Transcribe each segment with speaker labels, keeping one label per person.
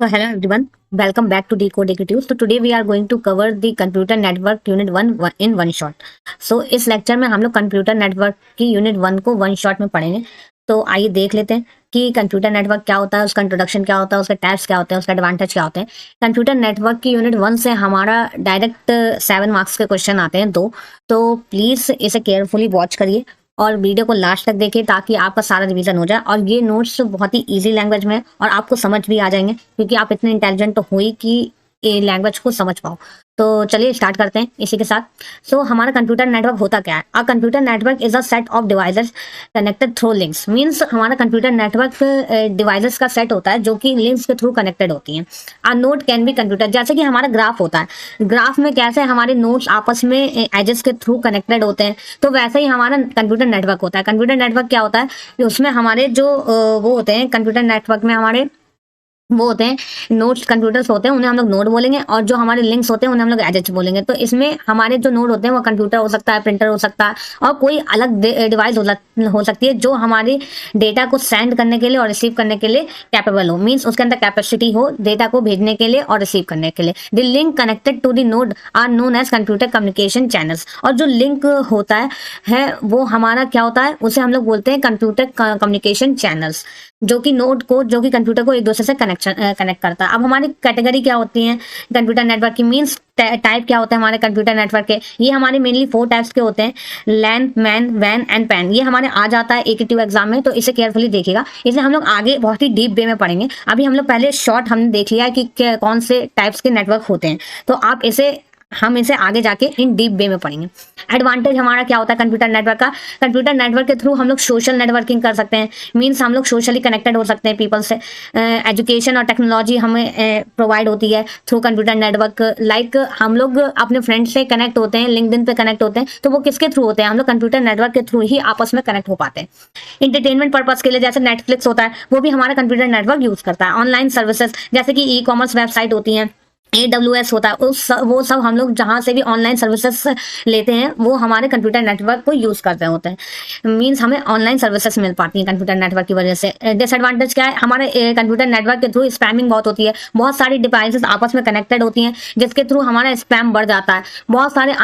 Speaker 1: So hello everyone, welcome back to Decode Executives. So today we are going to cover the Computer Network Unit 1 in one shot. So इस lecture में हम लोग computer network की unit 1 को one shot में पढ़ेंगे. तो आइए देख लेते हैं कि कंप्यूटर नेटवर्क क्या होता है, उसका इंट्रोडक्शन क्या होता है, उसके टाइप्स क्या होते हैं, उसका एडवांटेज क्या होते हैं. कंप्यूटर नेटवर्क की यूनिट 1 से हमारा डायरेक्ट 7 मार्क्स के क्वेश्चन आते हैं दो. तो प्लीज इसे केयरफुली वॉच करिए और वीडियो को लास्ट तक देखिए ताकि आपका सारा रिवीजन हो जाए. और ये नोट्स बहुत ही इजी लैंग्वेज में है और आपको समझ भी आ जाएंगे क्योंकि आप इतने इंटेलिजेंट तो हो ही कि ये लैंग्वेज को समझ पाओ. तो चलिए स्टार्ट करते हैं इसी के साथ. सो हमारा कंप्यूटर नेटवर्क होता क्या है? A computer network is a set of devices connected through links. Means हमारा कंप्यूटर नेटवर्क डिवाइसेस का सेट होता है जो कि लिंक्स के थ्रू कनेक्टेड होती हैं. A node can be computer. जैसे कि हमारा ग्राफ होता है, ग्राफ में कैसे हमारे नोड्स आपस में एजेस के थ्रू कनेक्टेड होते हैं, तो वैसे ही हमारा कंप्यूटर नेटवर्क होता है. कंप्यूटर नेटवर्क क्या होता है कि उसमें हमारे जो वो होते हैं कंप्यूटर नेटवर्क में हमारे वो होते हैं नोड्स. कंप्यूटर्स होते हैं उन्हें हम लोग नोड बोलेंगे और जो हमारे लिंक्स होते हैं उन्हें हम लोग एजेस बोलेंगे. तो इसमें हमारे जो नोड होते हैं वो कंप्यूटर हो सकता है, प्रिंटर हो सकता है और कोई अलग डिवाइस हो सकती है जो हमारे डेटा को सेंड करने के लिए और रिसीव करने के लिए कैपेबल हो. मीन्स उसके अंदर कैपेसिटी हो डेटा को भेजने के लिए और रिसीव करने के लिए. The link connected to the node are known as computer communication channels. और जो लिंक होता है वो हमारा क्या होता है, उसे हम लोग बोलते हैं कंप्यूटर कम्युनिकेशन चैनल्स, जो कि नोड को जो कि कंप्यूटर को एक दूसरे से कनेक्ट करता है. अब हमारी कैटेगरी क्या होती है कंप्यूटर नेटवर्क की, मींस टाइप क्या होते हैं हमारे कंप्यूटर नेटवर्क के. ये हमारे मेनली 4 टाइप्स के होते हैं: लैन, मैन, वैन एंड पैन. ये हमारे आ जाता है एकेटिव एग्जाम में, तो इसे केयरफुली देखिएगा. इसे हम लोग आगे बहुत ही डीप वे में पढ़ेंगे. अभी हम लोग पहले शॉर्ट हमने देख लिया है कि कौन से टाइप्स के नेटवर्क होते हैं, तो हम इसे आगे जाके इन डीप वे में पढ़ेंगे. एडवांटेज हमारा क्या होता है कंप्यूटर नेटवर्क का? कंप्यूटर नेटवर्क के थ्रू हम लोग सोशल नेटवर्किंग कर सकते हैं. मींस हम लोग सोशली कनेक्टेड हो सकते हैं पीपल से. एजुकेशन और टेक्नोलॉजी हमें प्रोवाइड होती है थ्रू कंप्यूटर नेटवर्क. लाइक हम लोग अपने फ्रेंड से कनेक्ट होते हैं, लिंक्डइन पे कनेक्ट होते हैं, तो वो किसके थ्रू होते हैं? हम लोग कंप्यूटर नेटवर्क के थ्रू ही आपस में कनेक्ट हो पाते हैं. इंटरटेनमेंट पर्पज के लिए जैसे नेटफ्लिक्स होता है वो भी हमारा कंप्यूटर नेटवर्क यूज करता है. ऑनलाइन सर्विसेज जैसे कि ई कॉमर्स वेबसाइट होती हैं, AWS होता है, वो सब हम लोग जहां से भी ऑनलाइन सर्विसेज लेते हैं वो हमारे कंप्यूटर नेटवर्क को यूज करते होते हैं. मींस हमें ऑनलाइन सर्विसेज मिल पाती हैं कंप्यूटर नेटवर्क की वजह से. डिसएडवांटेज क्या है? हमारे कंप्यूटर नेटवर्क के थ्रू स्पैमिंग बहुत होती है. बहुत सारी डिवाइसेस आपस में कनेक्टेड होती हैं जिसके थ्रू हमारा स्पैम बढ़ जाता है. बहुत सारे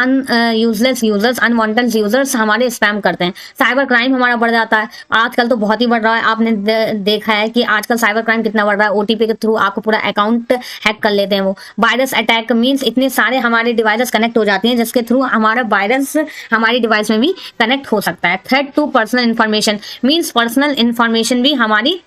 Speaker 1: यूजलेस यूजर्स, अनवांटेड यूजर्स हमारे स्पैम करते हैं. साइबर क्राइम हमारा बढ़ जाता है. आजकल तो बहुत ही बढ़ रहा है. आपने देखा है कि आजकल साइबर क्राइम कितना बढ़ रहा है. OTP के थ्रू आपको पूरा अकाउंट हैक कर लेते हैं वो. वायरस अटैक मींस इतने सारे हमारे डिवाइसेस कनेक्ट हो जाती हैं जिसके थ्रू हमारा वायरस हमारी डिवाइस में भी कनेक्ट हो सकता है. Threat to personal information means personal information भी हमारी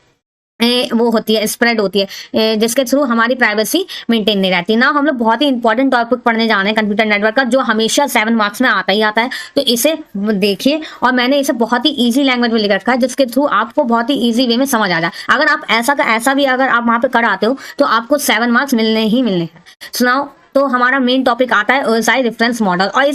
Speaker 1: वो होती है, स्प्रेड होती है, जिसके थ्रू हमारी प्राइवेसी मेंटेन नहीं रहती ना. हम लोग बहुत ही इंपॉर्टेंट टॉपिक पढ़ने जा रहे हैं कंप्यूटर नेटवर्क का, जो हमेशा 7 मार्क्स में आता ही आता है. तो इसे देखिए और मैंने इसे बहुत ही इजी लैंग्वेज में लिख रखा है जिसके थ्रू आपको बहुत ही इजी वे में समझ आ जाए. अगर आप ऐसा का ऐसा भी अगर आप वहां पे कर आते हो तो आपको 7 मार्क्स मिलने ही मिलने हैं. सुनाओ. तो हमारा मेन टॉपिक आता है OSI रेफरेंस मॉडल और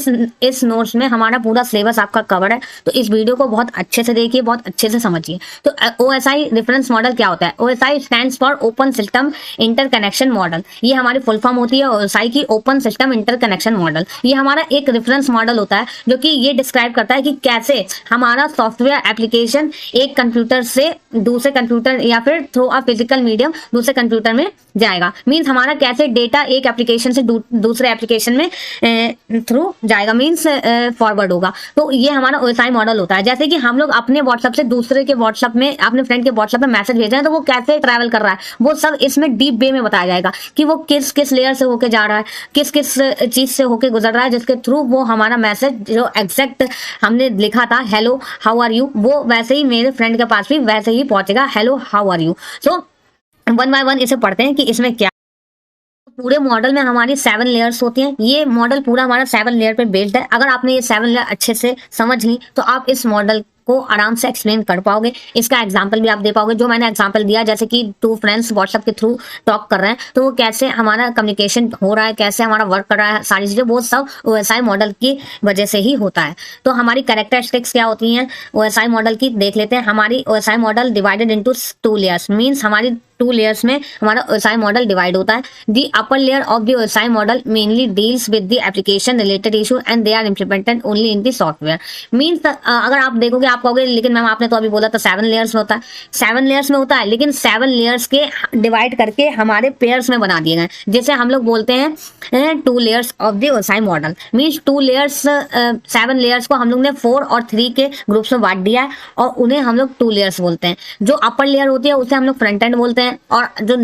Speaker 1: इस नोट्स में हमारा पूरा सिलेबस आपका कवर है. तो इस वीडियो को बहुत अच्छे से देखिए, बहुत अच्छे से समझिए. तो OSI रेफरेंस मॉडल क्या होता है? OSI stands for open system interconnection model. ये हमारी फुल फॉर्म होती है OSI की, ओपन सिस्टम इंटरकनेक्शन मॉडल. ये हमारा एक रेफरेंस मॉडल होता है जो कि ये डिस्क्राइब करता है कि कैसे हमारा सॉफ्टवेयर एप्लीकेशन एक कंप्यूटर से दूसरे कंप्यूटर या फिर थ्रू अ फिजिकल मीडियम दूसरे कंप्यूटर में जाएगा. मीन्स हमारा कैसे डेटा एक एप्लीकेशन से दूसरे एप्लीकेशन में थ्रू जाएगा, मीन्स फॉरवर्ड होगा. तो ये हमारा OSI मॉडल होता है. जैसे कि हम लोग अपने व्हाट्सएप से दूसरे के व्हाट्सएप में, अपने फ्रेंड के व्हाट्सएप में मैसेज भेज रहे हैं तो वो कैसे ट्रैवल कर रहा है वो सब इसमें डीप वे में बताया जाएगा कि वो किस किस लेयर से होके जा रहा है, किस किस चीज से होके गुजर रहा है, जिसके थ्रू वो हमारा मैसेज जो एग्जैक्ट हमने लिखा था हेलो हाउ आर यू, वो वैसे ही मेरे फ्रेंड के पास भी वैसे ही पहुंचेगा hello how are you. So 1 by 1 इसे पढ़ते हैं कि इसमें क्या. पूरे मॉडल में हमारी 7 लेयर्स होती हैं. ये मॉडल पूरा हमारा 7 लेयर पे बेस्ड है. अगर आपने ये 7 लेयर अच्छे से समझ ली तो आप इस मॉडल को आराम से एक्सप्लेन कर पाओगे. इसका एग्जांपल भी आप दे पाओगे, जो मैंने एग्जांपल दिया. जैसे कि 2 फ्रेंड्स व्हाट्सएप के थ्रू टॉक कर रहे हैं तो वो कैसे हमारा कम्युनिकेशन हो रहा है, कैसे हमारा वर्क कर रहा है, सारी चीजें वो सब OSI मॉडल की वजह से ही होता है. तो हमारी कैरेक्टरिस्टिक्स क्या होती हैं OSI मॉडल की देख लेते हैं. हमारी OSI model divided into 2 layers. Means हमारी टू लेयर्स में हमारा OSI मॉडल डिवाइड होता है। The upper layer of the OSI model mainly deals with the application related issue and they are implemented only in the software. Means अगर आप देखोगे आप कहोगे लेकिन मैम आपने तो अभी बोला था 7 लेयर्स में होता है। 7 लेयर्स में होता है, लेकिन 7 लेयर्स के डिवाइड करके हमारे पेयर्स में बना दिए गए, जैसे हम लोग बोलते हैं 2 layers of the OSI model. Means 2 layers 7 layers को हम लोग ने 4 और 3 के ग्रुप्स में बांट दिया है और उन्हें हम लोग 2 लेयर्स बोलते हैं। जो अपर लेयर होती है उसे हम लोग फ्रंट एंड बोलते हैं और जो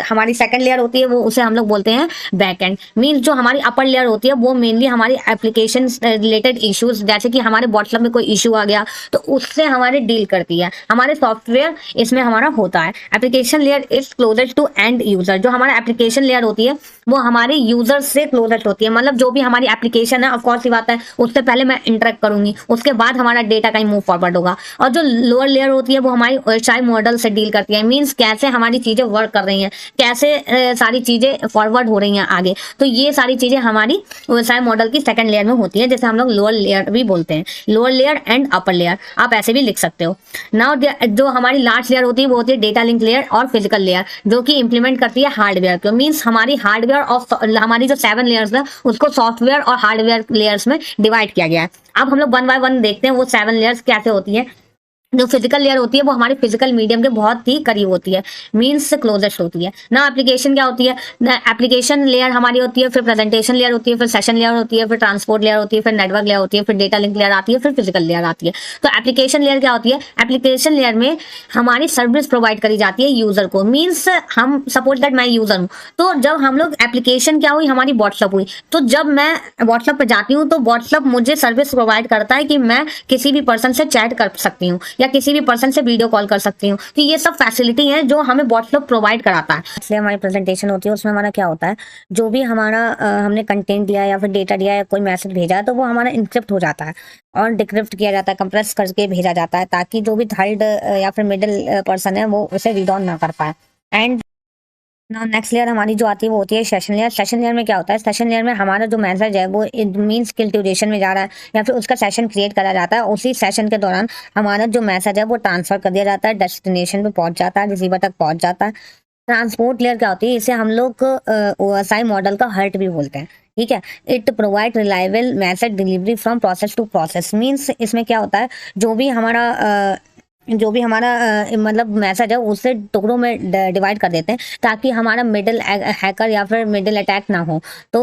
Speaker 1: हमारी सेकंड लेयर होती है वो उसे हम लोग बोलते हैं बैक एंड। मीन्स जो हमारी अपर लेयर होती है वो मेनली हमारी एप्लीकेशन रिलेटेड इश्यूज, जैसे कि हमारे व्हाट्सएप में कोई इशू आ गया तो उससे हमारे डील करती है। हमारे सॉफ्टवेयर इसमें हमारा होता है। Application layer is closest to end user. जो हमारा एप्लीकेशन लेयर होती है वो हमारे यूजर से क्लोजेस्ट होती है, मतलब जो भी हमारी एप्लीकेशन है ऑफकोर्स ही बात है उससे पहले मैं इंटरेक्ट करूंगी, उसके बाद हमारा डेटा कहीं मूव फॉरवर्ड होगा। और जो लोअर लेयर होती है वो हमारी OSI मॉडल से डील करती है। मीन्स कैसे हमारी चीजें वर्क कर रही हैं, कैसे सारी चीजें फॉरवर्ड हो रही हैं आगे। तो ये सारी चीजें हमारी OSI मॉडल की सेकंड लेयर में होती है, जैसे हम लोग लोअर लेयर भी बोलते हैं। Lower layer and upper layer आप ऐसे भी लिख सकते हो। नाउ जो हमारी लास्ट लेयर होती है वो होती है डेटा लिंक लेयर और फिजिकल लेयर, जो कि इंप्लीमेंट करती है हार्डवेयर को। मीन्स हमारी हार्डवेयर और हमारी जो 7 लेयर्स है उसको सॉफ्टवेयर और हार्डवेयर लेयर्स में डिवाइड किया गया है। अब हम लोग 1 बाय 1 देखते हैं वो 7 लेयर्स कैसे होती है। जो फिजिकल लेयर होती है वो हमारे फिजिकल मीडियम के बहुत ही करीब होती है, मीन्स क्लोजेस्ट होती है ना। एप्लीकेशन क्या होती है, एप्लीकेशन लेयर हमारी होती है, फिर प्रेजेंटेशन लेयर होती है, फिर सेशन लेयर होती है, फिर ट्रांसपोर्ट लेयर होती है, फिर नेटवर्क लेयर होती है, फिर डेटा लिंक लेयर आती है, फिर फिजिकल लेयर आती है। तो एप्लीकेशन लेयर क्या होती है, एप्लीकेशन लेयर में हमारी सर्विस प्रोवाइड करी जाती है यूजर को। मीन्स हम सपोज दैट मैं यूजर हूँ, तो जब हम लोग एप्लीकेशन क्या हुई हमारी व्हाट्सअप हुई, तो जब मैं व्हाट्सअप पे जाती हूँ तो व्हाट्सअप मुझे सर्विस प्रोवाइड करता है कि मैं किसी भी पर्सन से चैट कर सकती हूँ या किसी भी पर्सन से वीडियो कॉल कर सकती हूँ। तो ये सब फैसिलिटी है जो हमें व्हाट्सएप प्रोवाइड कराता है। इसलिए हमारी प्रेजेंटेशन होती है उसमें हमारा क्या होता है, जो भी हमारा हमने कंटेंट दिया या फिर डेटा दिया या कोई मैसेज भेजा है तो वो हमारा इंक्रिप्ट हो जाता है और डिक्रिप्ट किया जाता है, कंप्रेस करके भेजा जाता है, ताकि जो भी थर्ड या फिर मिडिल पर्सन है वो उसे रीड ऑन ना कर पाए। एंड नेक्स्ट लेयर हमारी जो आती है वो होती है सेशन लेयर। सेशन लेयर में क्या होता है, सेशन लेयर में हमारा जो मैसेज है वो मीन्स किल ड्यूरेशन में जा रहा है या फिर उसका सेशन क्रिएट करा जाता है। उसी सेशन के दौरान हमारा जो मैसेज है वो ट्रांसफर कर दिया जाता है, डेस्टिनेशन पे पहुंच जाता है, रिसीवर तक पहुंच जाता है। ट्रांसपोर्ट लेयर क्या होती है, इसे हम लोग OSI मॉडल का हर्ट भी बोलते हैं। ठीक है, it provide reliable message delivery from process to process. Means इसमें क्या होता है, जो भी हमारा मतलब मैसेज है उसे टुकड़ों में डिवाइड कर देते हैं ताकि हमारा मिडिल हैकर या फिर मिडिल अटैक ना हो। तो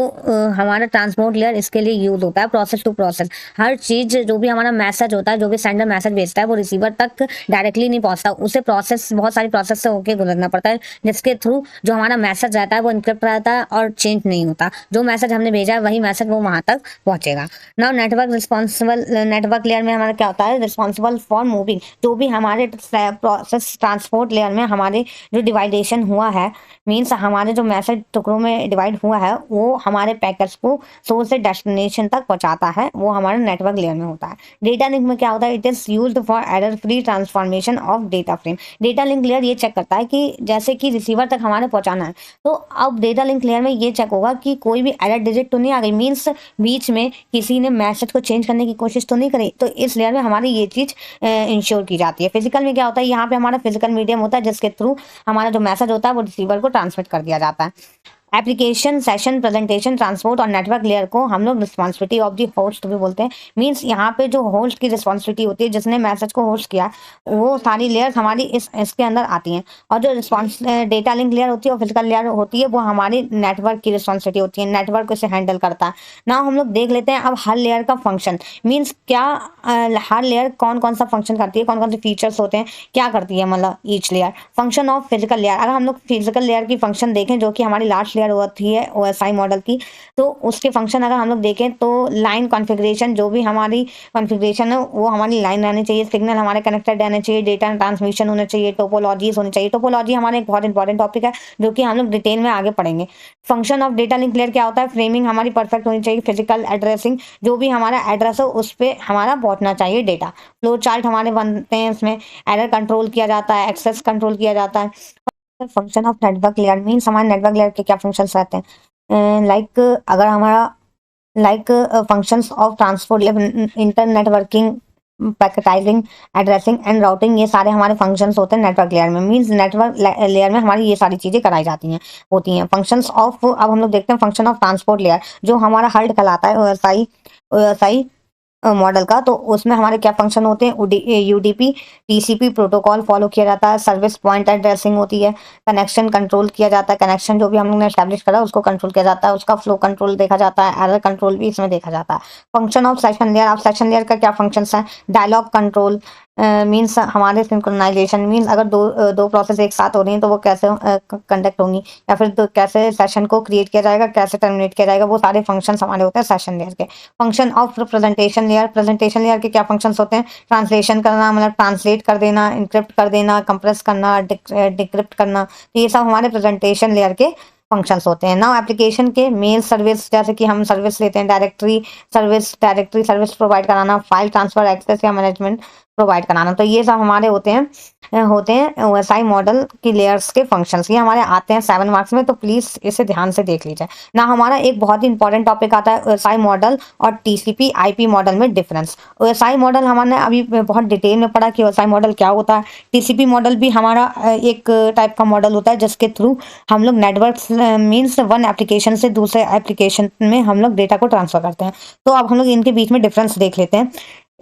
Speaker 1: हमारा ट्रांसपोर्ट लेयर इसके लिए यूज होता है, प्रोसेस टू प्रोसेस। हर चीज जो भी हमारा मैसेज होता है, जो भी सेंडर मैसेज भेजता है वो रिसीवर तक डायरेक्टली नहीं पहुंचता, उसे बहुत सारी प्रोसेस से होकर गुजरना पड़ता है, जिसके थ्रू जो हमारा मैसेज रहता है वो इनक्रिप्ट रहता है और चेंज नहीं होता। जो मैसेज हमने भेजा है वही मैसेज वो वहां तक पहुंचेगा। नाउ नेटवर्क लेयर में हमारा क्या होता है, रिस्पॉन्सिबल फॉर मूविंग। जो भी हमारे प्रोसेस ट्रांसपोर्ट लेयर में हमारे जो डिवाइडेशन हुआ है, मीन्स हमारे जो मैसेज टुकड़ों में डिवाइड हुआ है वो हमारे पैकेट्स को सोर्स से डेस्टिनेशन तक पहुंचाता है, वो हमारे नेटवर्क लेयर में होता है। डेटा लिंक में क्या होता है, it is used for error free transformation of data frame. Data link layer ये चेक करता है कि जैसे कि रिसीवर तक हमारे पहुंचाना है, तो अब डेटा लिंक लेयर में ये चेक होगा कि कोई भी एरर डिजिट तो नहीं आ गई, मीन्स बीच में किसी ने मैसेज को चेंज करने की कोशिश तो नहीं करी। तो इस लेयर में हमारी ये चीज इंश्योर की जाती है। फिजिकल में क्या होता है, यहाँ पे हमारा फिजिकल मीडियम होता है जिसके थ्रू हमारा जो मैसेज होता है वो रिसीवर को ट्रांसमिट कर दिया जाता है। एप्लीकेशन सेशन प्रेजेंटेशन ट्रांसपोर्ट और नेटवर्क लेयर को हम लोग रिस्पॉन्सिबिलिटी ऑफ द होस्ट भी बोलते हैं। मीन्स यहाँ पे जो होस्ट की रिस्पॉन्सिबिलिटी होती है, जिसने मैसेज को होस्ट किया, वो सारी लेयर्स हमारी इसके अंदर आती हैं। और जो डेटा लिंक लेयर होती है और फिजिकल लेयर होती है वो हमारी नेटवर्क की रिस्पॉन्सिबिलिटी होती है, नेटवर्क को इसे हैंडल करता है ना। हम लोग देख लेते हैं अब हर लेयर का फंक्शन, मीन्स क्या हर लेयर कौन कौन सा फंक्शन करती है, कौन कौन से फीचर्स होते हैं, क्या करती है, मतलब each layer. Function of physical layer, अगर हम लोग फिजिकल लेयर की फंक्शन देखें जो कि हमारी लास्ट होती है OSI मॉडल की, तो उसके फंक्शन अगर हम लोग देखें तो लाइन कॉन्फ़िगरेशन, जो भी हमारी कॉन्फ़िगरेशन है वो हमारी लाइन रहनी चाहिए, सिग्नल हमारे कनेक्टेड रहने चाहिए, डेटा ट्रांसमिशन होने चाहिए, टोपोलॉजीज होनी चाहिए। टोपोलॉजी हमारे एक बहुत इंपॉर्टेंट टॉपिक है जो कि हम लोग डिटेल में आगे पढ़ेंगे। Function of data link layer क्या होता है, फ्रेमिंग हमारी परफेक्ट होनी चाहिए, फिजिकल एड्रेसिंग, जो भी हमारा एड्रेस है उस पर हमारा पहुंचना चाहिए डेटा। फ्लो चार्ट हमारे बनते हैं, इसमें एरर कंट्रोल किया जाता है, एक्सेस कंट्रोल किया जाता है। Function of network layer means हमारे नेटवर्क लेयर के क्या फंक्शंस रहते हैं, लाइक अगर हमारा functions of transport internetworking packetizing, addressing and routing, ये सारे हमारे फंक्शंस होते हैं नेटवर्क लेयर में। मींस नेटवर्क लेयर में हमारी ये सारी चीजें कराई जाती हैं होती हैं। फंक्शंस ऑफ, अब हम लोग देखते हैं फंक्शन ऑफ ट्रांसपोर्ट लेयर, जो हमारा हल्ट कहलाता है ओएसआई मॉडल का। तो उसमें हमारे क्या फंक्शन होते हैं, यूडीपी टीसीपी प्रोटोकॉल फॉलो किया जाता है, सर्विस पॉइंट एड्रेसिंग होती है, कनेक्शन कंट्रोल किया जाता है, कनेक्शन जो भी हम लोग ने एस्टैब्लिश करा उसको कंट्रोल किया जाता है, उसका फ्लो कंट्रोल देखा जाता है, एरर कंट्रोल भी इसमें देखा जाता है। फंक्शन ऑफ सेशन लेयर, अब सेशन लेयर का क्या फंक्शन है, डायलॉग कंट्रोल, मीन्स हमारे सिंक्रोनाइजेशन, मीन्स अगर दो प्रोसेस एक साथ हो रही हैं तो वो कैसे कंडक्ट होंगी, या फिर कैसे सेशन को क्रिएट किया जाएगा, कैसे टर्मिनेट किया जाएगा, वो सारे फंक्शंस हमारे होते हैं सेशन लेयर के। Function of presentation layer, presentation layer के क्या फंक्शंस होते हैं, ट्रांसलेशन करना, मतलब ट्रांसलेट कर देना, इंक्रिप्ट कर देना, कंप्रेस करना, डिक्रिप्ट करना, तो ये सब हमारे प्रेजेंटेशन लेयर के फंक्शंस होते हैं। नाउ एप्लीकेशन के मेल सर्विस, जैसे कि हम सर्विस लेते हैं, डायरेक्टरी सर्विस प्रोवाइड कराना, फाइल ट्रांसफर एक्सेस या मैनेजमेंट प्रोवाइड कराना, तो ये सब हमारे होते हैं ओएसआई मॉडल की लेयर्स के फंक्शंस। ये हमारे आते हैं 7 मार्क्स में, तो प्लीज इसे ध्यान से देख लीजिए ना। हमारा एक बहुत ही इंपॉर्टेंट टॉपिक आता है ओएसआई मॉडल और टीसीपी आईपी मॉडल में डिफरेंस। ओएसआई मॉडल हमने अभी बहुत डिटेल में पढ़ा कि ओएसआई मॉडल क्या होता है। टीसीपी मॉडल भी हमारा एक टाइप का मॉडल होता है जिसके थ्रू हम लोग नेटवर्क मीन्स वन एप्लीकेशन से दूसरे एप्लीकेशन में हम लोग डेटा को ट्रांसफर करते हैं। तो अब हम लोग इनके बीच में डिफरेंस देख लेते हैं।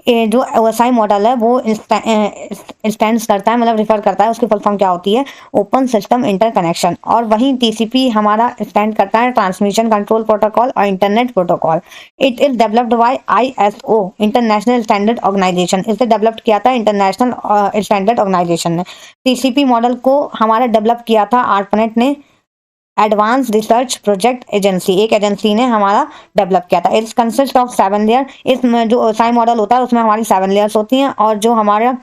Speaker 1: जो ओएसआई मॉडल है वो स्टैंड्स करता है, मतलब रिफर करता है, उसकी फुल फॉर्म क्या होती है, ओपन सिस्टम इंटरकनेक्शन। और वहीं टीसीपी हमारा स्टैंड करता है ट्रांसमिशन कंट्रोल प्रोटोकॉल और internet protocol. It is developed by ISO, international standard organisation. इसे डेवलप किया था इंटरनेशनल स्टैंडर्ड ऑर्गेनाइजेशन ने। टीसीपी मॉडल को हमारा डेवलप किया था आर्पनेट ने, एडवांस रिसर्च प्रोजेक्ट एजेंसी, एक एजेंसी ने हमारा डेवलप किया था। It's consist of 7 layer. इसमें जो ओएसआई मॉडल होता है उसमें हमारी 7 लेयर्स होती हैं, और जो हमारा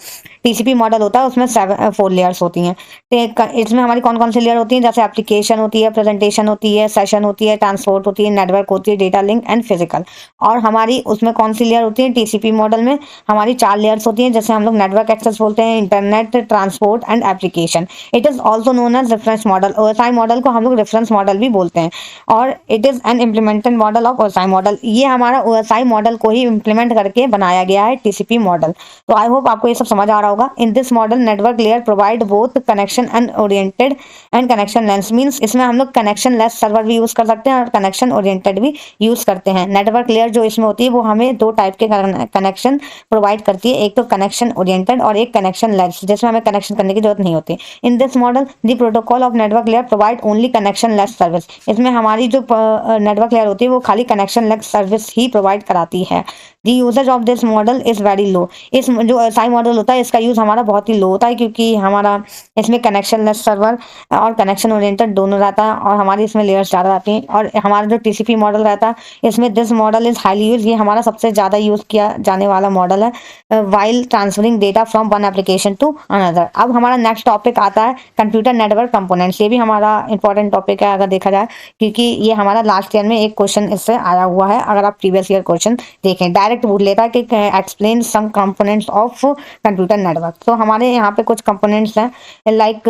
Speaker 1: टीसीपी मॉडल होता है उसमें 4 लेयर्स होती हैं। तो इसमें हमारी कौन कौन सी लेयर होती हैं, जैसे एप्लीकेशन होती है, प्रेजेंटेशन होती है, सेशन होती है, ट्रांसपोर्ट होती है, नेटवर्क होती है, डेटा लिंक एंड फिजिकल। और हमारी उसमें कौन सी लेयर होती है, टीसीपी मॉडल में हमारी 4 लेयर्स होती हैं, जैसे हम लोग नेटवर्क एक्सेस बोलते हैं, internet, transport and application. It is also known as reference model. OSI model को हम लोग रेफरेंस मॉडल भी बोलते हैं, और it is an implemented model of OSI model. ये हमारा ओएसआई मॉडल को ही इम्प्लीमेंट करके बनाया गया है टीसीपी मॉडल। तो आई होप आपको ये सब समझ आ रहा होगा। इन this model network layer provide both connection and oriented and connection less, means इसमें हम लोग कनेक्शन लेस सर्वर भी यूज कर सकते हैं और कनेक्शन ओरिएंटेड भी यूज करते हैं। नेटवर्क लेयर जो इसमें होती है वो हमें 2 टाइप के कनेक्शन प्रोवाइड करती है, एक तो कनेक्शन ओरिएंटेड और एक कनेक्शन लेस, जिसमें हमें कनेक्शन करने की जरूरत नहीं होती। In this model the protocol of network layer provide only connection less service. इसमें हमारी जो नेटवर्क लेयर होती है वो खाली कनेक्शन लेस सर्विस ही प्रोवाइड कराती है। The usages of this model is very low. इस जो ओएसआई मॉडल होता है इसका यूज हमारा बहुत ही लो होता है, क्योंकि हमारा इसमें कनेक्शन लेस सर्वर और कनेक्शन ओरिएंटेड दोनों रहता है, और हमारी इसमें लेयर्स ज़्यादा रहती हैं। और हमारा जो टीसीपी मॉडल रहता है इसमें this model is highly use, ये हमारा सबसे ज़्यादा यूज किया जाने वाला मॉडल है while transferring data from one application to another. अब हमारा नेक्स्ट टॉपिक आता है कंप्यूटर नेटवर्क कंपोनेंट्स। ये भी हमारा इंपॉर्टेंट टॉपिक है अगर देखा जाए, क्योंकि ये हमारा लास्ट ईयर में एक क्वेश्चन इससे आया हुआ है। अगर आप प्रीवियस ईयर क्वेश्चन देखें, डायरेक्ट पूछ लेता है कि explain some components of computer network. तो हमारे यहाँ पे कुछ कंपोनेंट्स हैं like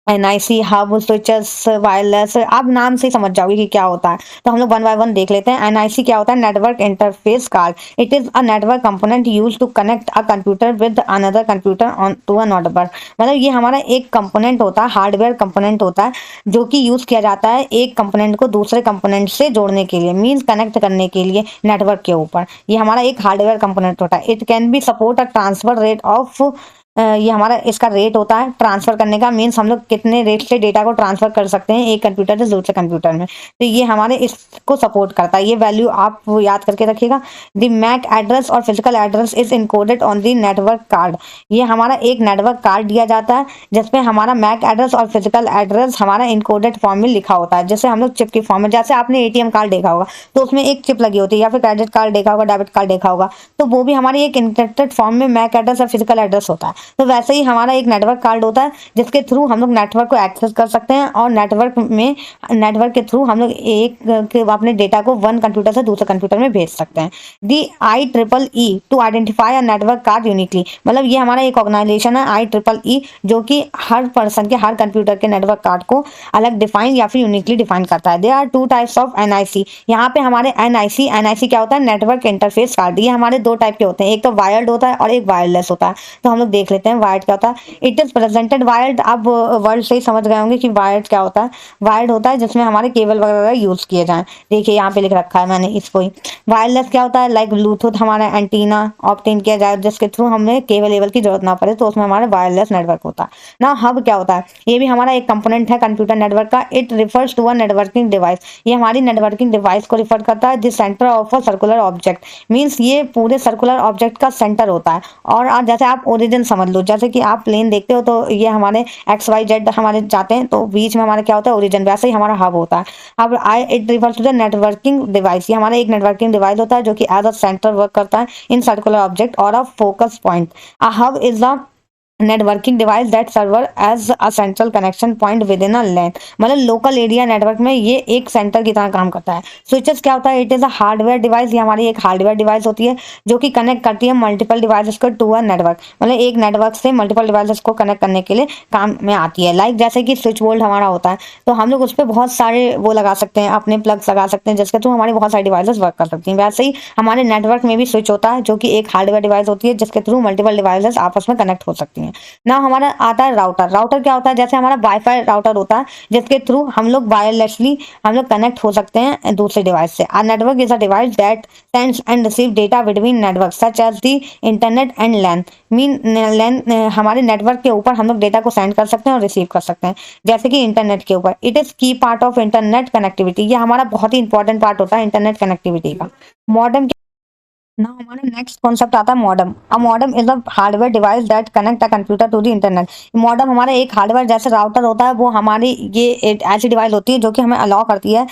Speaker 1: NIC, hub, switches, wireless. आप नाम से ही समझ जाओगे कि क्या होता है, तो हम लोग 1 बाय 1 देख लेते हैं। एनआईसी क्या होता है, network interface card. It is a network component used to connect a computer with another computer on to a network. मतलब ये हमारा एक कंपोनेंट होता है, हार्डवेयर कंपोनेंट होता है, जो कि यूज किया जाता है एक कंपोनेंट को दूसरे कंपोनेंट से जोड़ने के लिए, मीन्स कनेक्ट करने के लिए नेटवर्क के ऊपर। ये हमारा एक हार्डवेयर कंपोनेंट होता है। It can be support a transfer rate of, ये हमारा इसका रेट होता है ट्रांसफर करने का, मीन्स हम लोग कितने रेट से डेटा को ट्रांसफर कर सकते हैं एक कंप्यूटर से दूसरे कंप्यूटर में, तो ये हमारे इसको सपोर्ट करता है। ये वैल्यू आप याद करके रखिएगा। द मैक एड्रेस और physical address is encoded on the network card. ये हमारा एक नेटवर्क कार्ड दिया जाता है जिसमें हमारा मैक एड्रेस और फिजिकल एड्रेस हमारा इनकोडेड फॉर्म में लिखा होता है, जैसे हम लोग चिप की फॉर्म में, जैसे आपने एटीएम कार्ड देखा होगा तो उसमें एक चिप लगी होती है, या फिर क्रेडिट कार्ड देखा होगा, डेबिट कार्ड देखा होगा, तो वो भी हमारी एक इंक्रिप्टेड फॉर्म में मैक एड्रेस और फिजिकल एड्रेस होता है। तो वैसे ही हमारा एक नेटवर्क कार्ड होता है जिसके थ्रू हम लोग नेटवर्क को एक्सेस कर सकते हैं और नेटवर्क के थ्रू हम लोग अपने डेटा को वन कंप्यूटर से दूसरे कंप्यूटर में भेज सकते हैं। The IEEE to identify a network card uniquely, मतलब ये हमारा एक ऑर्गेनाइजेशन है IEEE जो कि हर पर्सन के हर कंप्यूटर के नेटवर्क कार्ड को अलग डिफाइन या फिर यूनिकली डिफाइन करता है। They are two types of NIC। यहाँ पे हमारे NIC क्या होता है, नेटवर्क इंटरफेस कार्ड। ये हमारे दो टाइप के होते हैं, एक तो वायर्ड होता है और एक वायरलेस होता है। तो हम लोग देख लेते हैं वायर्ड क्या होता है। इट इज प्रेजेंटेड वायर्ड, आप वर्ड से ही समझ गए होंगे कि वायर्ड क्या होता है। वायर्ड होता है जिसमें हमारे केबल वगैरह यूज किए जाएं। देखिए यहाँ पे लिख रखा है मैंने इसको ही। वायरलेस क्या होता है, लाइक ब्लूटूथ हमारा एंटीना ऑब्टेन किया जाए जिसके थ्रू हमें केबल की जरूरत ना पड़े, तो उसमें हमारा वायरलेस नेटवर्क होता है ना। हब क्या होता है, ये भी हमारा एक कंपोनेंट है कंप्यूटर नेटवर्क का। It refers to a networking device, ये हमारी नेटवर्किंग डिवाइस को रिफर करता है। The centre of a circular object, means ये पूरे सर्कुलर ऑब्जेक्ट का सेंटर होता है। और जैसे आप ओरिजिन समझ लो, जैसे कि आप प्लेन देखते हो तो ये हमारे XYZ हमारे जाते हैं, तो बीच में हमारा क्या होता है, ओरिजिन। वैसे ही हमारा हब होता है। अब it refers to the networking device, ये हमारा एक नेटवर्किंग डिवाइस होता है जो कि एज अ सेंटर वर्क करता है इन सर्कुलर ऑब्जेक्ट और a focus point. A hub is a networking device that serves as a central connection point within a LAN, मतलब लोकल एरिया नेटवर्क में ये एक सेंटर की तरह काम करता है। स्विचेस क्या होता है, it is a hardware device, ये हमारी एक हार्डवेयर डिवाइस होती है जो कि कनेक्ट करती है मल्टीपल डिवाइसेस को टू अ नेटवर्क, मतलब एक नेटवर्क से मल्टीपल डिवाइसेस को कनेक्ट करने के लिए काम में आती है। लाइक जैसे कि स्विच बोर्ड हमारा होता है, तो हम लोग उस पर बहुत सारे वो लगा सकते हैं, अपने प्लग्स लगा सकते हैं जिसके थ्रू हमारी बहुत सारी डिवाइसेस वर्क कर सकती हैं। वैसे ही हमारे नेटवर्क में भी स्विच होता है जो कि एक हार्डवेयर डिवाइस होती है जिसके थ्रू मल्टीपल डिवाइसेस आपस में कनेक्ट हो सकती हैं ना। हमारा आता है राउटर। राउटर क्या होता है, जैसे हमारा वाईफाई राउटर होता है जिसके थ्रू हम लोग वायरलेसली हम लोग कनेक्ट हो सकते हैं दूसरे डिवाइस से। A network is a device that sends and receive data between network such as the internet and LAN. LAN हमारे नेटवर्क के ऊपर हम लोग डेटा को सेंड कर सकते हैं और रिसीव कर सकते हैं, जैसे कि इंटरनेट के ऊपर। इट इज की पार्ट ऑफ इंटरनेट कनेक्टिविटी, ये हमारा बहुत ही इंपॉर्टेंट पार्ट होता है इंटरनेट कनेक्टिविटी का। मॉडर्न ना हमारा नेक्स्ट कॉन्सेप्ट आता है modem. A modem is a hardware device that connect a computer to the internet. Modem हमारा एक हार्डवेयर जैसे राउटर होता है, वो हमारी ये एक ऐसी डिवाइस होती है जो कि हमें अलाउ करती है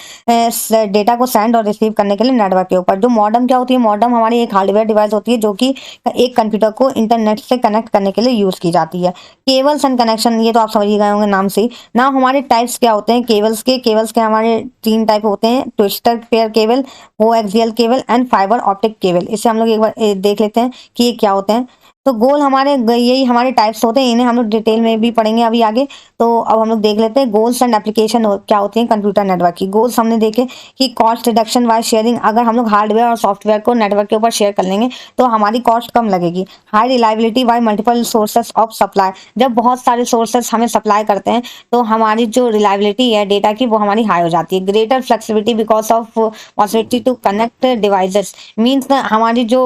Speaker 1: डेटा को सेंड और रिसीव करने के लिए नेटवर्क के ऊपर। जो मॉडेम क्या होती है, मॉडेम हमारी एक हार्डवेयर डिवाइस होती है जो कि एक कंप्यूटर को इंटरनेट से कनेक्ट करने के लिए यूज की जाती है। केबल्स एंड कनेक्शन, ये तो आप समझ ही गए होंगे नाम से ही। ना हमारे टाइप्स क्या होते हैं केबल्स के हमारे 3 टाइप होते हैं, twister pair cable, coaxial cable and fibre optic cable. इसे हम लोग एक बार देख लेते हैं कि ये क्या होते हैं। तो गोल यही हमारे टाइप्स होते हैं, इन्हें हम लोग डिटेल में भी पढ़ेंगे अभी आगे। तो अब हम लोग देख लेते हैं गोल्स एंड एप्लीकेशन क्या होती है कंप्यूटर नेटवर्क की। गोल्स हमने देखे कि कॉस्ट रिडक्शन बाय शेयरिंग, अगर हम लोग हार्डवेयर और सॉफ्टवेयर को नेटवर्क के ऊपर शेयर कर लेंगे तो हमारी कॉस्ट कम लगेगी। High reliability bye multiple sources of supply, जब बहुत सारे सोर्सेस हमें सप्लाई करते हैं तो हमारी जो रिलायबिलिटी है डेटा की वो हमारी हाई हो जाती है। Greater flexibility because of possibility to connect devices, means हमारी जो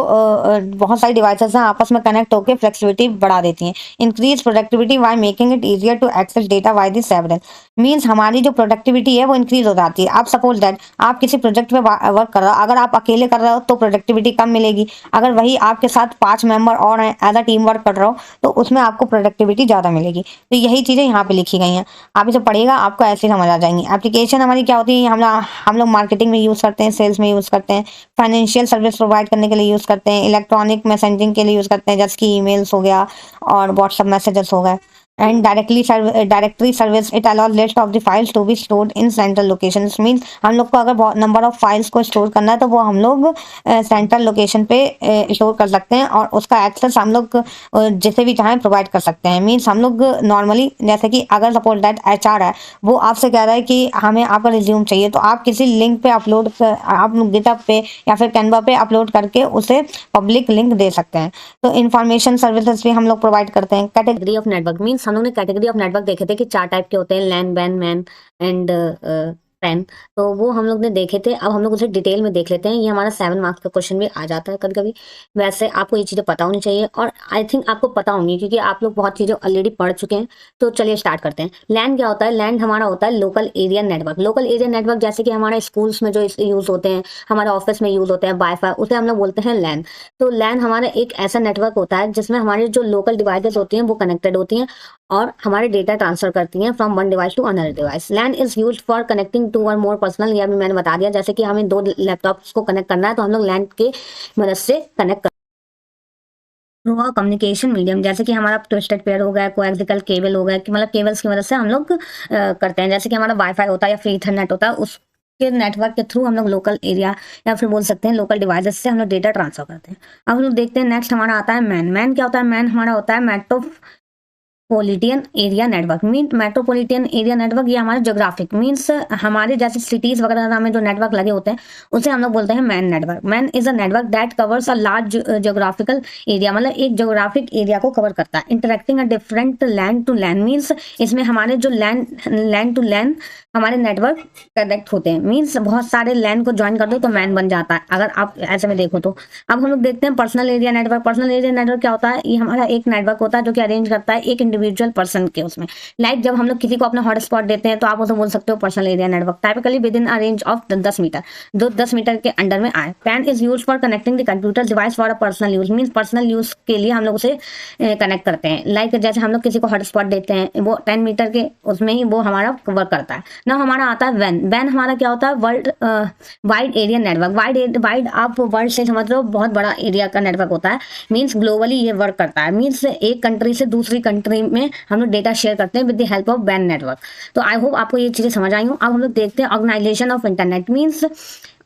Speaker 1: बहुत सारी डिवाइसेस हैं आपस में कनेक्ट होकर फ्लेक्सिबिलिटी बढ़ा देती हैं। Increase productivity by making it easier to access data by the several, means हमारी जो प्रोडक्टिविटी है वो इंक्रीज हो जाती है। आप सपोज दैट आप किसी प्रोजेक्ट पे वर्क कर रहे हो, अगर आप अकेले कर रहे हो तो प्रोडक्टिविटी कम मिलेगी। अगर वही आपके साथ 5 मेंबर और हैं, एज अ टीम वर्क कर रहे हो, तो उसमें आपको प्रोडक्टिविटी ज़्यादा मिलेगी। तो यही चीज़ें यहाँ पे लिखी गई हैं, आप इसे पढ़िएगा आपको ऐसे समझ आ जाएंगी। एप्लीकेशन हमारी क्या होती है, हम लोग मार्केटिंग में यूज़ करते हैं, सेल्स में यूज़ करते हैं, फाइनेंशियल सर्विस प्रोवाइड करने के लिए यूज़ करते हैं, इलेक्ट्रॉनिक मैसेजिंग के लिए यूज़ करते हैं जैसे कि ईमेल्स हो गया और व्हाट्सएप मैसेजेस हो गए। And directory service, it allows list of the files to be stored in central location. Means हम लोग को अगर नंबर ऑफ फाइल्स को स्टोर करना है तो वो हम लोग सेंट्रल लोकेशन पे स्टोर कर सकते हैं और उसका एक्सेस हम लोग जिसे भी चाहें प्रोवाइड कर सकते हैं। मीन्स हम लोग नॉर्मली जैसे कि अगर सपोज दैट HR है, वो आपसे कह रहा है कि हमें आपका रिज्यूम चाहिए, तो आप किसी लिंक पे आप गिटहब पे या फिर कैनवा पे अपलोड करके उसे पब्लिक लिंक दे सकते हैं। तो इन्फॉर्मेशन सर्विसेज भी हम लोग प्रोवाइड करते हैं। कैटेगरी ऑफ नेटवर्क मीन्स हम लोग ने कैटेगरी ऑफ नेटवर्क देखे थे कि 4 टाइप के होते हैं, लैन, वैन, मैन एंड पैन। तो वो हम लोग ने देखे थे, अब हम लोग उसे डिटेल में देख लेते हैं। ये हमारा 7 मार्क्स का क्वेश्चन भी आ जाता है कभी कभी। वैसे आपको ये चीज़ें पता होनी चाहिए और आई थिंक आपको पता होंगी क्योंकि आप लोग बहुत चीज़ें ऑलरेडी पढ़ चुके हैं। तो चलिए स्टार्ट करते हैं। लैन क्या होता है, लैन हमारा होता है local area network. Local area network जैसे कि हमारे स्कूल्स में जो यूज़ होते हैं, हमारे ऑफिस में यूज़ होते हैं वाईफाई, उसे हम लोग बोलते हैं लैन। तो लैन हमारा एक ऐसा नेटवर्क होता है जिसमें हमारे जो लोकल डिवाइसेस होती हैं वो कनेक्टेड होती हैं और हमारे डेटा ट्रांसफर करती हैं from one device to another device. LAN is used for connecting two और मोर पर्सनल, ये अभी मैंने बता दिया। जैसे कि हमें 2 लैपटॉप्स को कनेक्ट करना है तो हम लोग लैन के मदद से connect through a communication medium, जैसे कि हमारा ट्विस्टेड पेयर हो गया, कोएक्सियल केबल हो गया, कि मतलब केबल्स की मदद से हम लोग करते हैं। जैसे कि हमारा वाईफाई होता है या फ्री ईथरनेट होता है, उसके नेटवर्क के थ्रू हम लोग लोकल एरिया या फिर बोल सकते हैं लोकल डिवाइसेस से हम लोग डेटा ट्रांसफर करते हैं। अब हम लोग देखते हैं नेक्स्ट हमारा आता है मैन। मैन क्या होता है? मैन हमारा होता है metropolitan area network. Mean metropolitan area network ये हमारे जोग्राफिक मीन्स हमारे जैसे सिटीज वगैरह में जो नेटवर्क लगे होते हैं उसे हम लोग बोलते हैं MAN network. MAN is a network that covers a large geographical area, मतलब एक जोग्राफिक एरिया को कवर करता है। Interacting a different land to land means इसमें हमारे जो लैंड टू लैंड हमारे नेटवर्क कनेक्ट होते हैं। मीन्स बहुत सारे लैंड को ज्वाइन कर दो तो मैन बन जाता है, अगर आप ऐसे में देखो तो। अब हम लोग देखते हैं personal area network. Personal area network क्या होता है? ये हमारा एक नेटवर्क होता है जो कि अरेंज करता है एक इंडिविजुअल पर्सन के उसमें। लाइक जब हम लोग किसी को अपना हॉटस्पॉट देते हैं तो आप उसे बोल सकते हो personal area network. Typically within a range of 10 metre, जो 10 मीटर के अंडर में आए। PAN is use for connecting the computer device for a personal use, mean personal use के लिए हम लोग उसे कनेक्ट करते हैं। लाइक जैसे हम लोग किसी को हॉटस्पॉट देते हैं वो 10 मीटर के उसमें ही वो हमारा वर्क करता है ना। हमारा आता है वैन। वैन हमारा क्या होता है? World wide area network. Wide आप वर्ल्ड से समझ लो बहुत बड़ा एरिया का नेटवर्क होता है। मीन्स ग्लोबली ये वर्क करता है। मीन्स एक कंट्री से दूसरी कंट्री में हम लोग डेटा शेयर करते हैं विद द हेल्प ऑफ वैन नेटवर्क। तो आई होप आपको ये चीजें समझ आई हूँ। अब हम लोग देखते हैं ऑर्गेनाइजेशन ऑफ इंटरनेट। मीन्स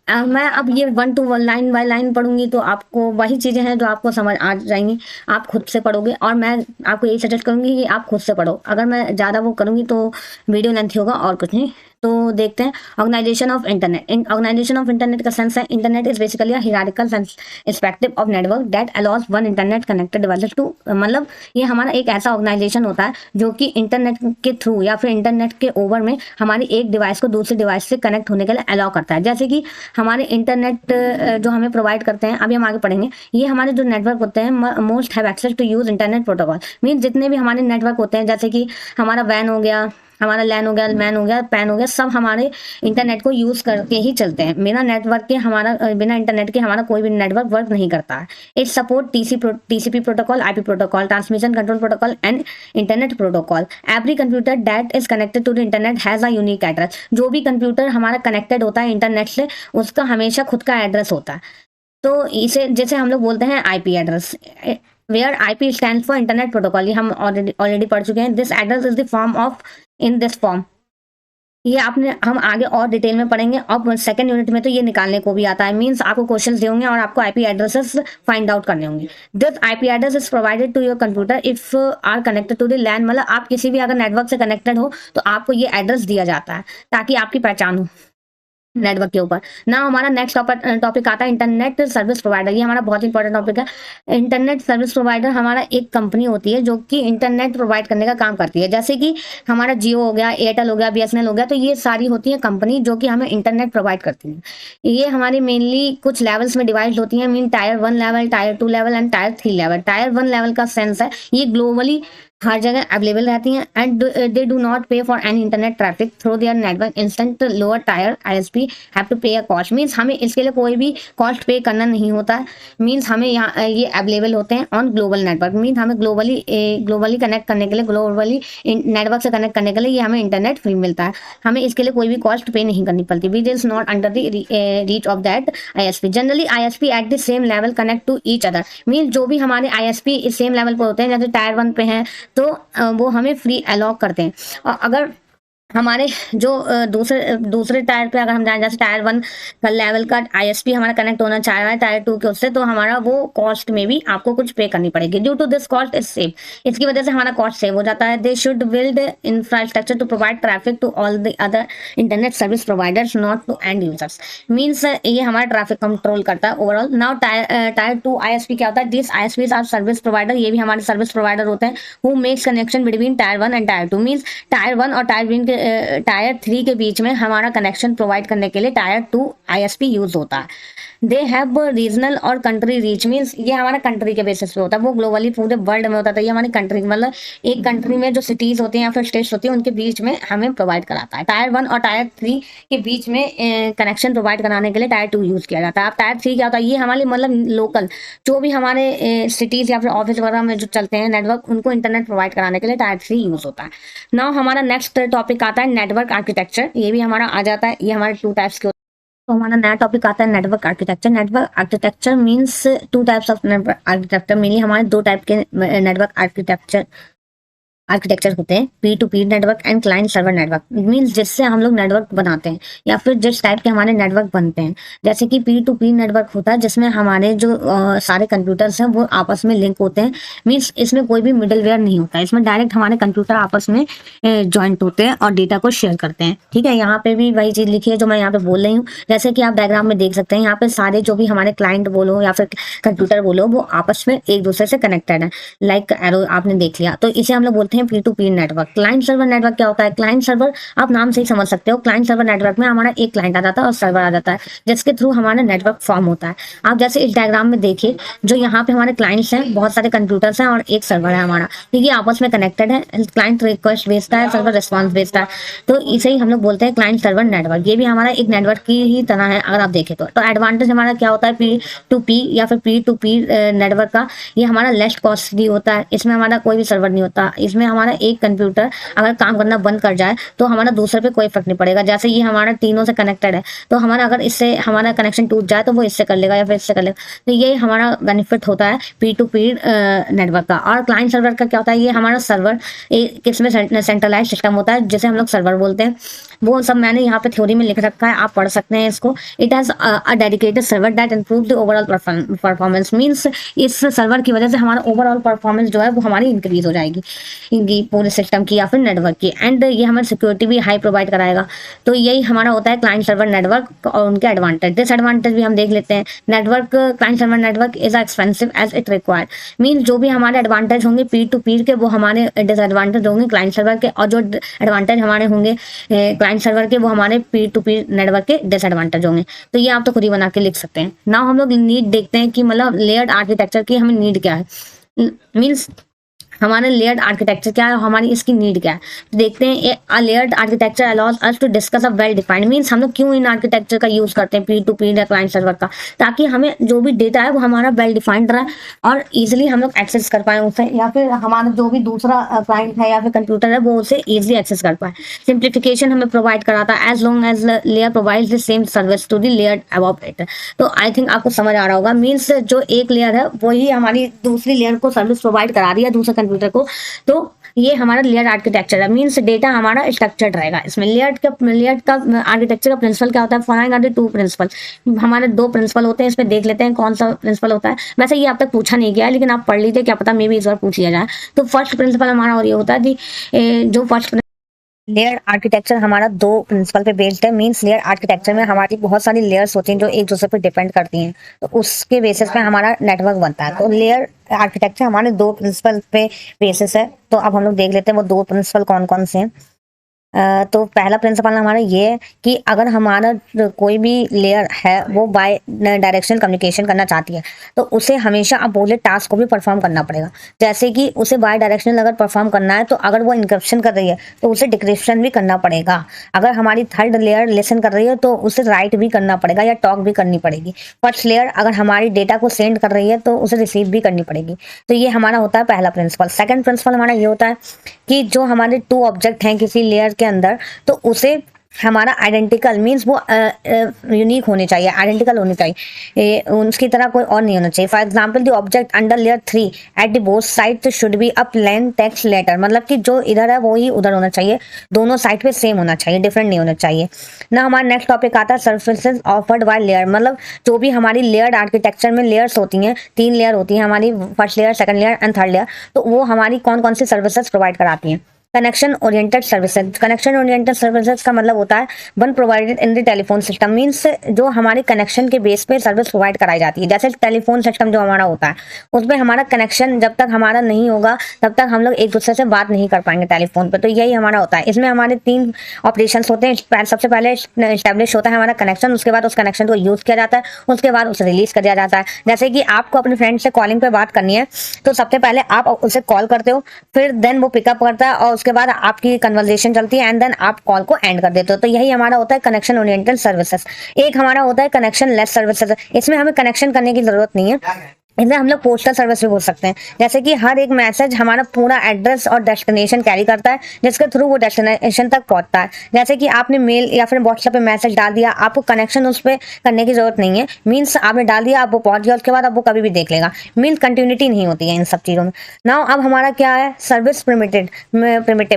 Speaker 1: मैं अब ये 1 to 1 लाइन बाय लाइन पढ़ूंगी तो आपको वही चीजें हैं जो आपको समझ आ जाएंगी, आप खुद से पढ़ोगे। और मैं आपको यही सजेस्ट करूंगी कि आप खुद से पढ़ो। अगर मैं ज़्यादा वो करूंगी तो वीडियो लेंथ होगा और कुछ नहीं। तो देखते हैं organisation of internet. Organisation of internet का सेंस है internet is basically hierarchical perspective of network that allows one internet connected devices to, मतलब ये हमारा एक ऐसा ऑर्गेनाइजेशन होता है जो कि इंटरनेट के थ्रू या फिर इंटरनेट के ओवर में हमारी एक डिवाइस को दूसरी डिवाइस से कनेक्ट होने के लिए अलाउ करता है। जैसे कि हमारे इंटरनेट जो हमें प्रोवाइड करते हैं, अभी हम आगे पढ़ेंगे, ये हमारे जो नेटवर्क होते हैं most have access to use internet protocol. Mean जितने भी हमारे नेटवर्क होते हैं, जैसे कि हमारा वैन हो गया, हमारा लैन हो गया, मैन हो गया, पैन हो गया, सब हमारे इंटरनेट को यूज करके ही चलते हैं। बिना नेटवर्क के हमारा बिना इंटरनेट के हमारा कोई भी नेटवर्क वर्क नहीं करता है। It support TCP protocol, IP protocol, transmission control protocol and internet protocol. Every computer that is connected to the internet has a unique address. जो भी कंप्यूटर हमारा कनेक्टेड होता है इंटरनेट से उसका हमेशा खुद का एड्रेस होता है। तो इसे जैसे हम लोग बोलते हैं IP address, where IP stand for internet protocol. ये हम ऑलरेडी पढ़ चुके हैं। This address is the form of in this form. ये आपने हम आगे और डिटेल में पढ़ेंगे। और सेकंड यूनिट में तो ये निकालने को भी आता है। मींस आपको क्वेश्चंस होंगे और आपको आईपी एड्रेसेस फाइंड आउट करने होंगे। This IP address is provided to your computer if are connected to the LAN, मतलब आप किसी भी अगर नेटवर्क से कनेक्टेड हो तो आपको ये एड्रेस दिया जाता है ताकि आपकी पहचान हो नेटवर्क के ऊपर ना। हमारा नेक्स्ट टॉपिक आता है इंटरनेट सर्विस प्रोवाइडर। ये हमारा बहुत इंपॉर्टेंट टॉपिक है। इंटरनेट सर्विस प्रोवाइडर हमारा एक कंपनी होती है जो कि इंटरनेट प्रोवाइड करने का काम करती है। जैसे कि हमारा जियो हो गया, एयरटेल हो गया, बीएसएनएल हो गया, तो ये सारी होती है कंपनी जो कि हमें इंटरनेट प्रोवाइड करती है। ये हमारी मेनली कुछ लेवल्स में डिवाइड होती है। Mean tier 1 level, tier 2 level and tier 3 level. Tier 1 level का सेंस है ये ग्लोबली हर जगह अवेलेबल रहती हैं and they do not pay for any internet traffic through their network. Instant lower tier ISP have to pay a cost. Means हमें इसके लिए कोई भी कॉस्ट पे करना नहीं होता है। मीन्स हमें यहाँ ये अवेलेबल होते हैं ऑन ग्लोबल नेटवर्क। मीन्स हमें ग्लोबली कनेक्ट करने के लिए, ग्लोबली नेटवर्क से कनेक्ट करने के लिए ये हमें इंटरनेट फ्री मिलता है। हमें इसके लिए कोई भी कॉस्ट पे नहीं करनी पड़ती। Which is not under the reach of that ISP. Generally ISP at the same level connect to each other. Means जो भी हमारे आईएसपी सेम लेवल पर होते हैं, जैसे टायर 1 पे हैं तो वो हमें फ्री अलाउ करते हैं। और अगर हमारे जो दूसरे टायर पे अगर हम जाएं, जैसे टायर 1 का लेवल का आईएसपी हमारा कनेक्ट होना चाह रहा है टायर 2 के उससे, तो हमारा वो कॉस्ट में भी आपको कुछ पे करनी पड़ेगी। Due to this cost is save, इसकी वजह से हमारा कॉस्ट सेव हो जाता है। They should build infrastructure to provide traffic to all the other internet service providers not to end users. Means ये हमारा ट्रैफिक कंट्रोल करता है ओवरऑल। नाउ टायर 2 आईएसपी क्या होता है? This ISPs are service provider. ये भी हमारे सर्विस प्रोवाइडर होते हैं who makes connection between tier 1 and tier 2। Means tier 1 और टायर 3 के बीच में हमारा कनेक्शन प्रोवाइड करने के लिए टायर 2 आईएसपी यूज होता है। दे हैव रीजनल और कंट्री रीच। मीन्स ये हमारा कंट्री के बेसिस पे होता है, वो ग्लोबली पूरे वर्ल्ड में होता है। ये हमारी कंट्री मतलब एक कंट्री में जो सिटीज होती हैं या फिर स्टेट्स होती हैं उनके बीच में हमें प्रोवाइड कराता है। टायर 1 और टायर 3 के बीच में कनेक्शन प्रोवाइड कराने के लिए टायर 2 यूज किया जाता है। अब टायर 3 क्या होता है? ये हमारे मतलब लोकल जो भी हमारे सिटीज या फिर ऑफिस वगैरह में जो चलते हैं नेटवर्क, उनको इंटरनेट प्रोवाइड कराने के लिए टायर 3 यूज होता है। नाउ हमारा नेक्स्ट टॉपिक आता है नेटवर्क आर्किटेक्चर। ये भी हमारा आ जाता है। ये हमारे 2 टाइप्स के तो हमारा नया टॉपिक आता है network architecture. Network architecture means two types of network architecture. Mainly हमारे दो टाइप के नेटवर्क आर्किटेक्चर होते हैं, P to P network and client server network. Means जिससे हम लोग नेटवर्क बनाते हैं या फिर जिस टाइप के हमारे नेटवर्क बनते हैं। जैसे कि पी टू पी नेटवर्क होता है जिसमें हमारे जो सारे कंप्यूटर्स हैं वो आपस में लिंक होते हैं। मीन्स इसमें कोई भी मिडलवेयर नहीं होता है, इसमें डायरेक्ट हमारे कंप्यूटर आपस में ज्वाइंट होते हैं और डेटा को शेयर करते हैं। ठीक है, यहाँ पे भी वही चीज लिखी है जो मैं यहाँ पे बोल रही हूँ। जैसे कि आप डायग्राम में देख सकते हैं, यहाँ पे सारे जो भी हमारे क्लाइंट बोलो या फिर कंप्यूटर बोलो वो आपस में एक दूसरे से कनेक्टेड है। लाइक एरो आपने देख लिया, तो इसे हम लोग बोलते हैं P to P network. Client server network क्या होता है? क्लाइंट सर्वर आप नाम से ही समझ सकते हो। क्लाइंट सर्वर नेटवर्क में हमारा एक क्लाइंट आ जाता है और सर्वर आ जाता है जिसके थ्रू हमारा नेटवर्क फॉर्म होता है। आप जैसे इस डायग्राम में देखिए, जो यहाँ पे हमारे क्लाइंट्स हैं, बहुत सारे कंप्यूटर्स हैं और एक सर्वर है हमारा, ठीक है, आपस में कनेक्टेड है। क्लाइंट रिक्वेस्ट भेजता है, सर्वर रिस्पॉन्स भेजता है, तो इसे ही हम लोग बोलते हैं क्लाइंट सर्वर नेटवर्क। ये भी हमारा एक नेटवर्क की ही तरह है अगर आप देखें तो एडवांटेज हमारा क्या होता है पी टू पी या फिर पी टू पी नेटवर्क का? ये हमारा लेस कॉस्टली होता है, इसमें हमारा कोई भी सर्वर नहीं होता, इसमें हमारा एक कंप्यूटर अगर काम करना बंद कर जाए तो हमारा दूसरे पे कोई फर्क नहीं पड़ेगा। जैसे ये हमारा तीनों से कनेक्टेड है, तो हमारा अगर इससे हमारा कनेक्शन टूट जाए तो वो इससे कर लेगा या फिर इससे कर लेगा। तो ये हमारा बेनिफिट होता है पी टू पी नेटवर्क का। और क्लाइंट सर्वर का क्या होता है? ये हमारा सर्वर किसमें सेंट्रलाइज सिस्टम होता है जिसे हम लोग सर्वर बोलते हैं। वो सब मैंने यहाँ पे थ्योरी में लिख रखा है, आप पढ़ सकते हैं इसको। It has a dedicated server that improve the overall performance. Means इस सर्वर की वजह से हमारा ओवरऑल परफॉर्मेंस जो है वो हमारी इंक्रीज हो जाएगी इनकी पूरे सिस्टम की या फिर नेटवर्क की। एंड ये हमें सिक्योरिटी भी हाई प्रोवाइड कराएगा। तो यही हमारा होता है क्लाइंट सर्वर नेटवर्क और उनके एडवांटेज। डिसएडवांटेज भी हम देख लेते हैं। Network client server network is expensive as it required. Means जो भी हमारे एडवांटेज होंगे पी टू पी के वो हमारे डिसएडवांटेज होंगे क्लाइंट सर्वर के, और जो एडवांटेज हमारे होंगे क्लाइंट सर्वर के वो हमारे पी टू पी नेटवर्क के डिसएडवांटेज होंगे। तो ये आप तो खुद ही बना के लिख सकते हैं ना। हम लोग नीड देखते हैं कि मतलब लेयर्ड आर्किटेक्चर की हमें नीड क्या है। मीन्स हमारा लेयर्ड आर्किटेक्चर क्या है, हमारी इसकी नीड क्या है। तो देखते हैं a layered architecture allows us to discuss a well defined. Means हम लोग क्यों इन आर्किटेक्चर का यूज करते हैं पी टू पी या क्लाइंट सर्वर का? ताकि हमें जो भी डेटा है वो हमारा वेल डिफाइंड रहे और इजीली हम लोग एक्सेस कर पाए उसे, या फिर हमारा जो भी दूसरा क्लाइंट है या फिर कंप्यूटर है वो उसे इजीली एक्सेस कर पाए। सिंप्लीफिकेशन हमें प्रोवाइड कराता है as long as layer provides the same service to the layer above it. तो आई थिंक आपको समझ आ रहा होगा। मीन्स जो एक लेयर है वही हमारी दूसरी लेयर को सर्विस प्रोवाइड करा रही है दूसरे कंप्यूटर को। तो ये हमारा लेयर आर्किटेक्चर है। मीन्स डेटा हमारा स्ट्रक्चर्ड रहेगा। इसमें लेयर का आर्किटेक्चर का प्रिंसिपल क्या होता है? Following are the two principle. हमारे दो प्रिंसिपल होते हैं, इसमें देख लेते हैं कौन सा प्रिंसिपल होता है। वैसे ये अब तक पूछा नहीं गया है लेकिन आप पढ़ लीजिए, क्या पता मे भी इस बार पूछ लिया जाए। तो फर्स्ट प्रिंसिपल हमारा और ये होता है कि जो फर्स्ट लेयर आर्किटेक्चर हमारा दो प्रिंसिपल पे बेस्ड है। मींस लेयर आर्किटेक्चर में हमारी बहुत सारी लेयर्स होती हैं जो एक दूसरे पर डिपेंड करती हैं, तो उसके बेसिस पे हमारा नेटवर्क बनता है। तो लेयर आर्किटेक्चर हमारे दो प्रिंसिपल पे बेसिस है। तो अब हम लोग देख लेते हैं वो दो प्रिंसिपल कौन कौन से हैं। तो पहला प्रिंसिपल हमारा ये है कि अगर हमारा कोई भी लेयर है वो बाय डायरेक्शनल कम्युनिकेशन करना चाहती है तो उसे हमेशा अपोजिट टास्क को भी परफॉर्म करना पड़ेगा। जैसे कि उसे बाय डायरेक्शनल अगर परफॉर्म करना है तो अगर वो इंक्रिप्शन कर रही है तो उसे डिक्रिप्शन भी करना पड़ेगा। अगर हमारी थर्ड लेयर लिसन कर रही है तो उसे राइट भी करना पड़ेगा या टॉक भी करनी पड़ेगी। फर्स्ट लेयर अगर हमारी डेटा को सेंड कर रही है तो उसे रिसीव भी करनी पड़ेगी। तो ये हमारा होता है पहला प्रिंसिपल। सेकंड प्रिंसिपल हमारा ये होता है कि जो हमारे टू ऑब्जेक्ट हैं किसी लेयर के अंदर, तो उसे हमारा आइडेंटिकल मींस वो यूनिक होने चाहिए, आइडेंटिकल होने चाहिए, उसकी तरह कोई और नहीं होना चाहिए। For example the object under layer 3 at the both side should be a plain text letter. मतलब कि जो इधर है वो ही उधर होना चाहिए, दोनों साइड पे सेम होना चाहिए, डिफरेंट नहीं होना चाहिए ना। हमारा नेक्स्ट टॉपिक आता है सर्विसेज ऑफर्ड बाय लेयर। मतलब जो भी हमारी लेयर्ड आर्किटेक्चर में लेयर्स होती हैं, 3 लेयर होती हैं हमारी, first layer, second layer and third layer, तो वो हमारी कौन कौन सी सर्विसेज प्रोवाइड कराती हैं। Connection oriented services. Connection oriented services का मतलब होता है one provided in the telephone system. Means जो हमारे कनेक्शन के बेस पे सर्विस प्रोवाइड कराई जाती है। जैसे टेलीफोन सिस्टम जो हमारा होता है उसमें हमारा कनेक्शन जब तक हमारा नहीं होगा तब तक हम लोग एक दूसरे से बात नहीं कर पाएंगे टेलीफोन पे। तो यही हमारा होता है। इसमें हमारे 3 ऑपरेशन होते हैं। सबसे पहले स्टैब्लिश होता है हमारा कनेक्शन, उसके बाद उस कनेक्शन को यूज किया जाता है, उसके बाद उसे रिलीज कर दिया जाता है। जैसे कि आपको अपने फ्रेंड से कॉलिंग पे बात करनी है तो सबसे पहले आप उसे कॉल करते हो, फिर देन वो पिकअप करता है और उसके बाद आपकी कन्वर्सेशन चलती है एंड देन आप कॉल को एंड कर देते हो। तो यही हमारा होता है कनेक्शन ओरिएंटेड सर्विसेज। एक हमारा होता है कनेक्शन लेस सर्विसेज। इसमें हमें कनेक्शन करने की जरूरत नहीं है, इसे हम लोग पोस्टल सर्विस भी बोल सकते हैं। जैसे कि हर एक मैसेज हमारा पूरा एड्रेस और डेस्टिनेशन कैरी करता है, जिसके थ्रू वो डेस्टिनेशन तक पहुंचता है। जैसे कि आपने मेल या फिर व्हाट्सएप पे मैसेज डाल दिया, आपको कनेक्शन उस पर करने की जरूरत नहीं है। मीन्स आपने डाल दिया, अब वो पहुंच गया, उसके बाद अब वो कभी भी देख लेगा। मीन्स कंटिन्यूटी नहीं होती है इन सब चीज़ों में। नाउ अब हमारा क्या है, सर्विस प्रिमिटिव।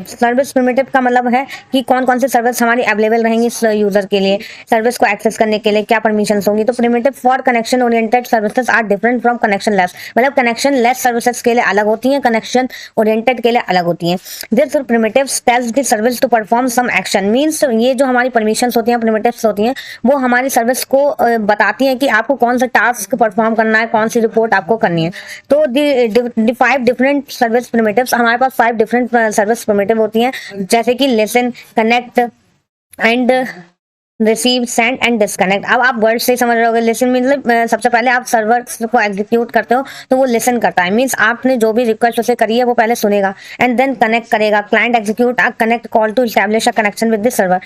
Speaker 1: सर्विस प्रिमिटिव का मतलब है कि कौन कौन सी सर्विस हमारी अवेलेबल रहेंगी यूजर के लिए, सर्विस को एक्सेस करने के लिए क्या परमिशन होंगी। तो primitive for connection oriented services are different from connectionless, मतलब कनेक्शन लेस सर्विसेज के लिए अलग होती हैं, कनेक्शन ओरिएंटेड के लिए अलग होती हैं। This primitives tells the service to perform some action. Means ये जो हमारी परमिशंस होती हैं, प्रिमिटिव्स होती हैं, वो हमारी सर्विस को बताती हैं कि आपको कौन सा टास्क परफॉर्म करना है, कौन सी रिपोर्ट आपको करनी है। तो द 5 डिफरेंट सर्विस प्रिमिटिव्स, हमारे पास 5 डिफरेंट सर्विस प्रिमिटिव होती हैं, जैसे कि listen, connect and receive, send and disconnect. अब आप वर्ड से समझ रहे होगे। लिसन मतलब सबसे पहले आप सर्वर को एग्जीक्यूट करते हो तो वो लिसन करता है, मीन्स आपने जो भी रिक्वेस्ट उसे करी है वो पहले सुनेगा, एंड देन कनेक्ट करेगा। Client execute a connect call to establish a connection with the server.